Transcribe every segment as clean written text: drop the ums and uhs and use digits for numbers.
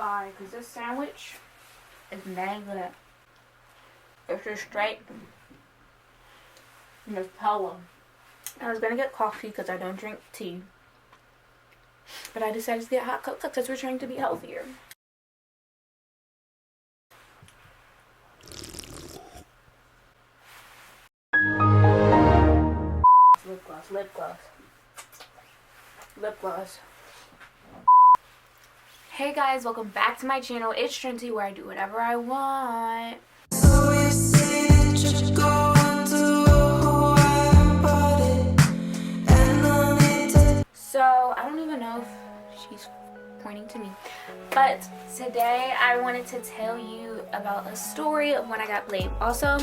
fire because this sandwich is mad good. It's just straight Nutella. I was gonna get coffee because I don't drink tea, but I decided to get hot cocoa because we're trying to be healthier. Lip gloss, lip gloss, lip gloss. Hey guys, welcome back to my channel. It's Trinity, where I do whatever I want. So I don't even know if she's pointing to me, but today I wanted to tell you about a story of when I got played. Also,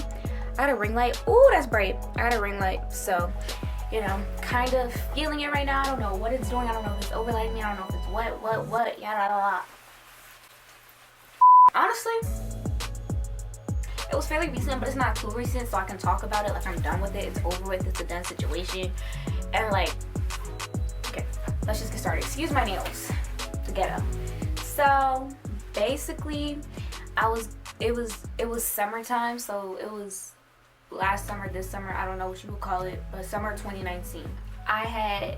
I got a ring light. Ooh, that's bright. I got a ring light, so you know, kind of feeling it right now. I don't know what it's doing. I don't know if it's overlighting me. I don't know if it's what, yada. Honestly, it was fairly recent, but it's not too recent, so I can talk about it. Like, I'm done with it. It's over with. It's a done situation. And like, okay, let's just get started. Excuse my nails. The ghetto. So basically, it was summertime, so it was last summer, this summer, I don't know what you would call it, but summer 2019. I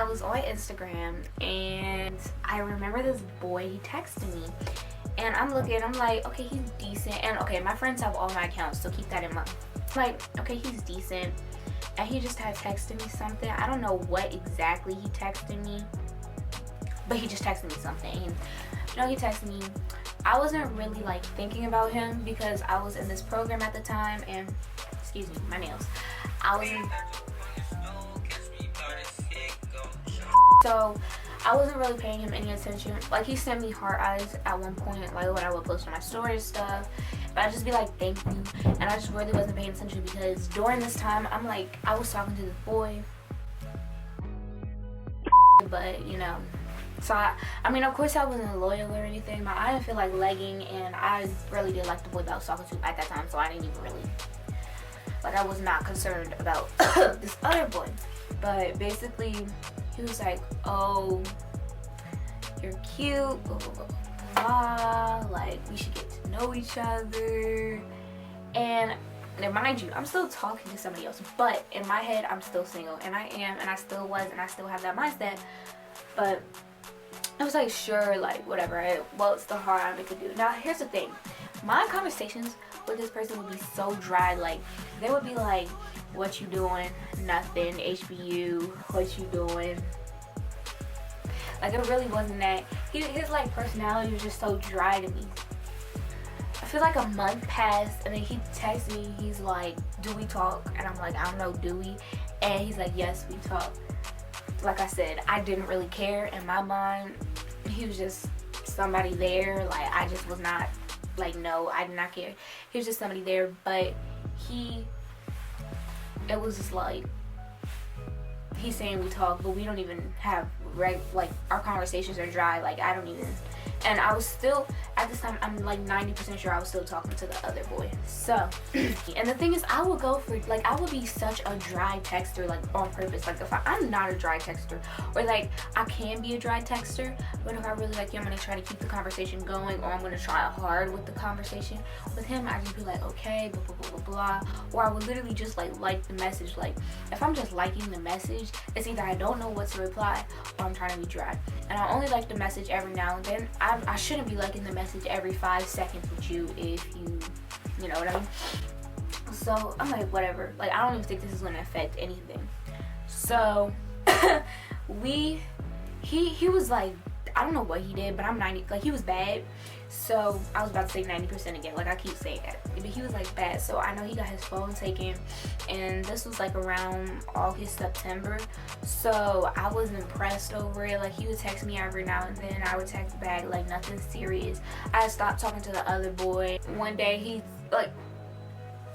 was on Instagram and I remember this boy, he texted me, and I'm like, okay, he's decent. And okay, my friends have all my accounts, so keep that in mind. Like, okay, he's decent. And he just had texted me something. I don't know what exactly he texted me, but he just texted me something. And, you know, he texted me. I wasn't really like thinking about him because I was in this program at the time, and excuse me, my nails. So I wasn't really paying him any attention. Like, he sent me heart eyes at one point, like when I would post on my story and stuff. But I'd just be like, thank you. And I just really wasn't paying attention because during this time, I was talking to this boy. But, you know, so I mean, of course I wasn't loyal or anything, but I didn't feel like legging, and I really did like the boy that I was talking to at that time, so I didn't even really, like, I was not concerned about this other boy. But basically, he was like, oh, you're cute, blah, blah, blah, blah, like, we should get to know each other. And now, mind you, I'm still talking to somebody else, but in my head, I'm still single, and I am, and I still was, and I still have that mindset. But I was like, sure, like, whatever. Well, it's the hard I could do. Now, here's the thing. My conversations with this person would be so dry. Like, they would be like, what you doing? Nothing. HBU. What you doing? Like, it really wasn't that. His, like, personality was just so dry to me. I feel like a month passed, and then he texts me. He's like, do we talk? And I'm like, I don't know, do we? And he's like, yes, we talk. Like I said, I didn't really care. In my mind, he was just somebody there. Like, I just was not, like, no, I did not care. He was just somebody there, but it was just like, he's saying we talk, but we don't even have, like, our conversations are dry. Like, I don't even, and I was still, at this time, I'm like 90% sure I was still talking to the other boy. So, and the thing is, I would go for, like, I would be such a dry texter, like, on purpose. Like, if I'm not a dry texter, or like, I can be a dry texter, but if I really like you, I'm gonna try to keep the conversation going, or I'm gonna try hard with the conversation. With him, I just be like, okay, blah, blah, blah, blah, blah. Or I would literally just like the message. Like, if I'm just liking the message, it's either I don't know what to reply, or I'm trying to be dry. And I only like the message every now and then. I shouldn't be liking the message every 5 seconds with you if you know what I mean. So I'm like, whatever. Like, I don't even think this is gonna affect anything. So he was like, I don't know what he did, but I'm 90, like, he was bad. So I was about to say 90% again, like I keep saying that, but he was like bad. So I know he got his phone taken, and this was like around August, September. So I wasn't impressed over it. Like, he would text me every now and then, I would text back, like, nothing serious. I stopped talking to the other boy. One day he, like,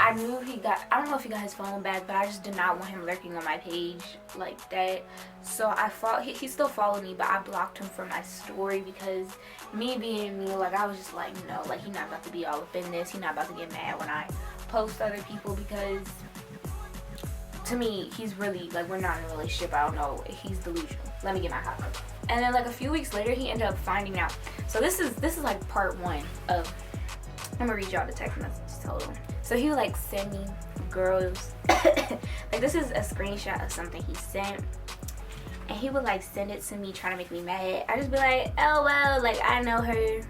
I knew I don't know if he got his phone back, but I just did not want him lurking on my page like that. So he still followed me, but I blocked him from my story because me being me, like, I was just like, no, like, he's not about to be all up in this. He's not about to get mad when I post other people, because to me, he's really, like, we're not in a relationship. I don't know. He's delusional. Let me get my hot cocoa. And then like a few weeks later, he ended up finding out. So this is like part 1 of, I'm gonna read y'all the text message. Hold on. So he would like send me girls like, this is a screenshot of something he sent, and he would like send it to me trying to make me mad. I just be like, oh well, like I know her.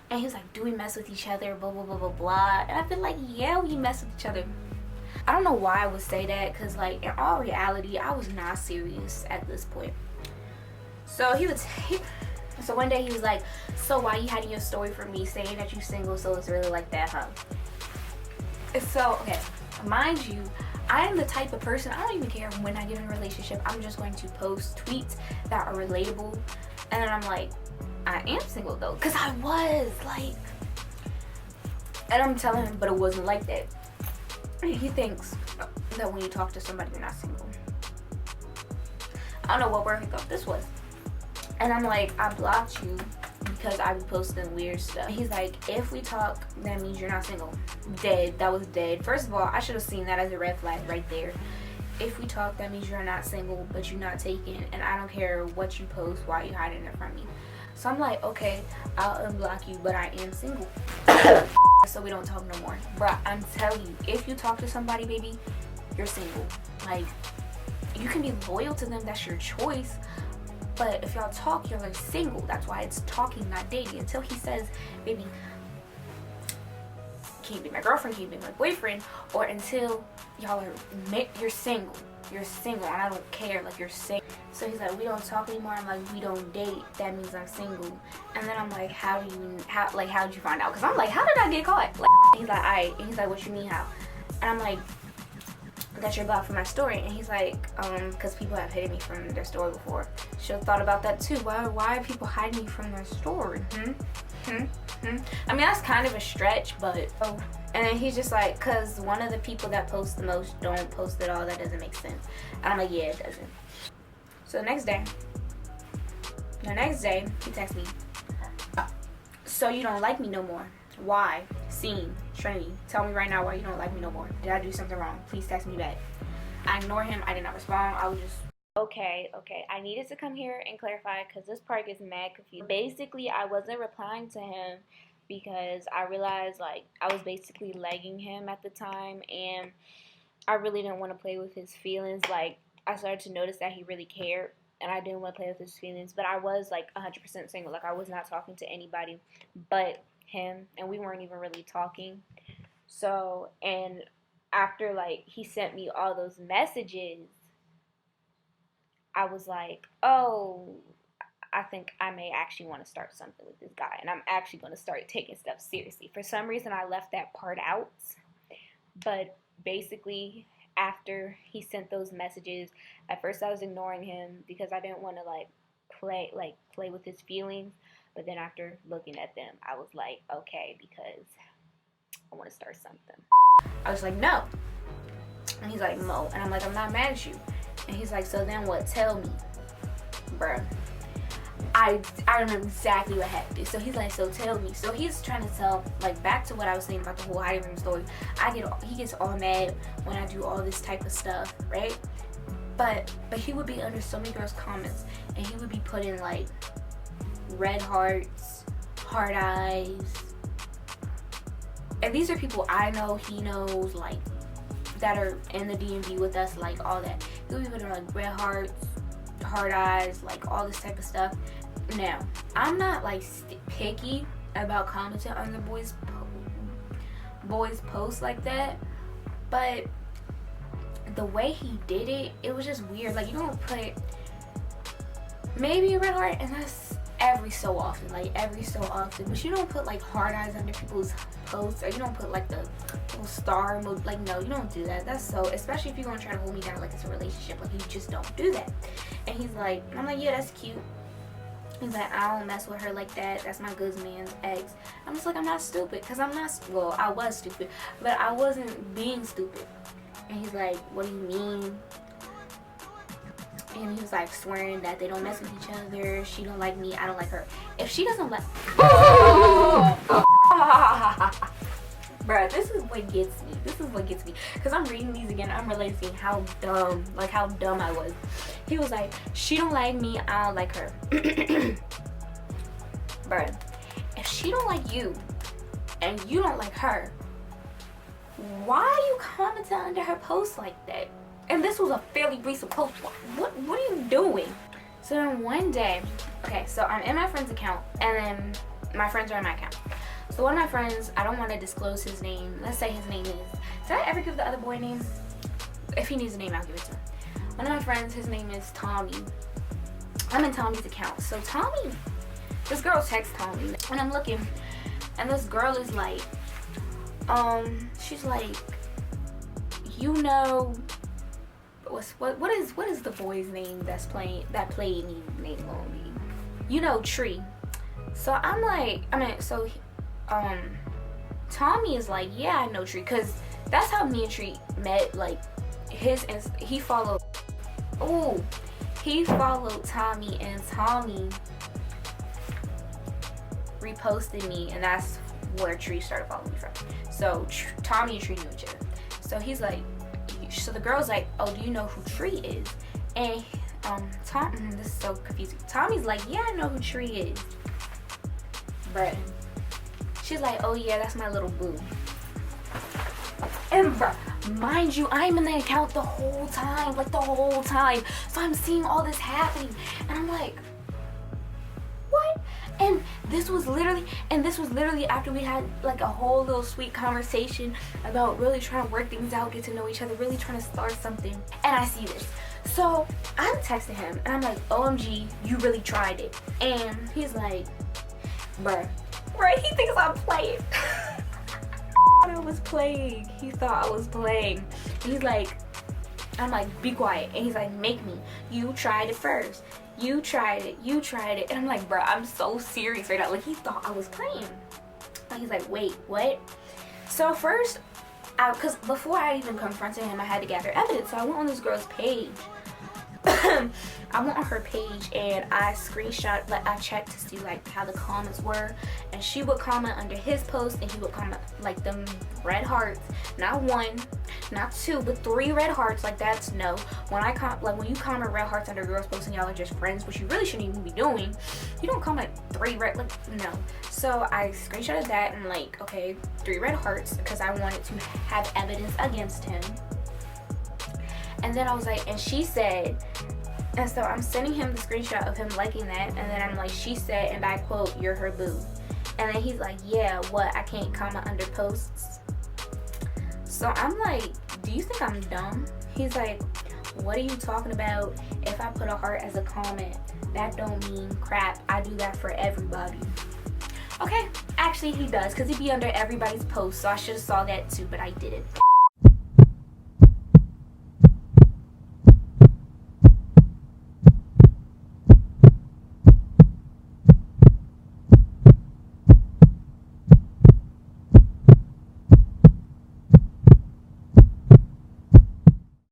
And he was like, do we mess with each other, blah blah blah blah blah. And I've been like, yeah, we mess with each other. I don't know why I would say that, because like in all reality, I was not serious at this point. So so one day he was like, so why you hiding your story from me saying that you single, so it's really like that, huh? So, okay, mind you, I am the type of person, I don't even care when I get in a relationship, I'm just going to post tweets that are relatable. And then I'm like, I am single though, because I was like, and I'm telling him, but it wasn't like that. He thinks that when you talk to somebody, you're not single. I don't know what word he thought this was. And I'm like, I blocked you because I be posting weird stuff. He's like, if we talk, that means you're not single. Dead. That was dead. First of all, I should have seen that as a red flag right there. If we talk, that means you're not single, but you're not taken, and I don't care what you post, why you hiding it from me. So I'm like, okay, I'll unblock you, but I am single. So we don't talk no more. Bruh, I'm telling you, if you talk to somebody, baby, you're single. Like, you can be loyal to them, that's your choice. But if y'all talk, you're like single. That's why it's talking, not dating. Until he says, baby, can't be my girlfriend, can't be my boyfriend, or until y'all are, you're single. You're single, and I don't care, like, you're single. So he's like, we don't talk anymore. I'm like, we don't date. That means I'm single. And then I'm like, how'd you find out? Because I'm like, how did I get caught? Like, he's like, alright. And he's like, what you mean, how? And I'm like, that you're blocked from my story. And he's like, because people have hidden me from their story before. Should have thought about that too. Why are people hiding me from their story? I mean, that's kind of a stretch, but and then he's just like, because one of the people that post the most don't post at all. That doesn't make sense. And I'm like, yeah, it doesn't. So the next day he texts me, so you don't like me no more? Why? Scene, Trinity, tell me right now why you don't like me no more. Did I do something wrong? Please text me back. I ignore him. I did not respond. I was just, okay. I needed to come here and clarify, because this part gets mad confused. Basically, I wasn't replying to him because I realized, like, I was basically legging him at the time, and I really didn't want to play with his feelings. Like, I started to notice that he really cared, and I didn't want to play with his feelings. But I was like 100% single. Like, I was not talking to anybody but him, and we weren't even really talking. So, and after like he sent me all those messages, I was like, oh, I think I may actually want to start something with this guy, and I'm actually going to start taking stuff seriously. For some reason, I left that part out, but basically, after he sent those messages, at first I was ignoring him because I didn't want to play with his feelings. But then after looking at them, I was like, okay, because I want to start something. I was like, no. And he's like, Mo. And I'm like, I'm not mad at you. And he's like, so then what? Tell me. Bruh. I remember exactly what happened. So he's like, so tell me. So he's trying to tell, like, back to what I was saying about the whole hiding room story. He gets all mad when I do all this type of stuff, right? But he would be under so many girls' comments, and he would be putting like red hearts, heart eyes. And these are people I know, he knows, like, that are in the DMV with us, like, all that. He would be putting like red hearts, heart eyes, like all this type of stuff. Now, I'm not like picky about commenting on the boys posts like that, but the way he did it, it was just weird. Like, you don't put maybe a red heart, and that's every so often, but you don't put like hard eyes under people's posts, or you don't put like the little star mode. Like, no, you don't do that. That's so, especially if you're gonna try to hold me down like it's a relationship, like, you just don't do that. And he's like, I'm like, yeah, that's cute. He's like, I don't mess with her like that. That's my good man's ex. I'm just like, I'm not stupid, because I'm not, well, I was stupid, but I wasn't being stupid. And he's like, what do you mean? And he was like swearing that they don't mess with each other. She don't like me, I don't like her. If she doesn't like Bruh, this is what gets me. Because I'm reading these again, I'm realizing how dumb I was. He was like, she don't like me, I don't like her. Bruh, if she don't like you and you don't like her, why are you commenting under her post like that? And this was a fairly recent post. What are you doing? So then one day, okay, so I'm in my friend's account, and then my friends are in my account. So one of my friends, I don't want to disclose his name. Let's say his name is, did I ever give the other boy a name? If he needs a name, I'll give it to him. One of my friends, his name is Tommy. I'm in Tommy's account. So Tommy, this girl texts Tommy, and I'm looking, and this girl is like, she's like, you know, what is the boy's name that played me name on me? You know, Tree. So I'm like, Tommy is like, yeah, I know Tree, cause that's how me and Tree met. Like, he followed Tommy, and Tommy reposted me, and that's where Tree started following me from. So Tommy and Tree knew each other. So he's like, so the girl's like, oh, do you know who Tree is? And this is so confusing. Tommy's like, yeah, I know who Tree is. But she's like, oh yeah, that's my little boo. And bruh, mind you, I'm in the account the whole time. So I'm seeing all this happening, and I'm like, what? And this was literally after we had like a whole little sweet conversation about really trying to work things out, get to know each other, really trying to start something. And I see this. So I'm texting him, and I'm like, OMG, you really tried it. And he's like, bruh, he thinks I'm playing. He thought I was playing. He's like, I'm like, be quiet. And he's like, make me. You tried it first. You tried it. And I'm like, bro, I'm so serious right now. Like, he thought I was playing. And he's like, wait, what? So first, because before I even confronted him, I had to gather evidence. So I went on this girl's page. I went on her page, and I screenshot, like, I checked to see like how the comments were, and she would comment under his post, and he would comment like them red hearts, not one, not two, but 3 red hearts. Like, that's no. When you comment red hearts under girls posts and y'all are just friends, which you really shouldn't even be doing, you don't comment 3 red, like, no. So I screenshotted that and like, okay, 3 red hearts, because I wanted to have evidence against him. And then I was like, and she said, and so I'm sending him the screenshot of him liking that, and then I'm like, she said, and I quote, you're her boo. And then he's like, yeah, what, I can't comment under posts? So I'm like, do you think I'm dumb? He's like, what are you talking about? If I put a heart as a comment, that don't mean crap. I do that for everybody. Okay, actually he does, because he be under everybody's post, so I should have saw that too, but I didn't.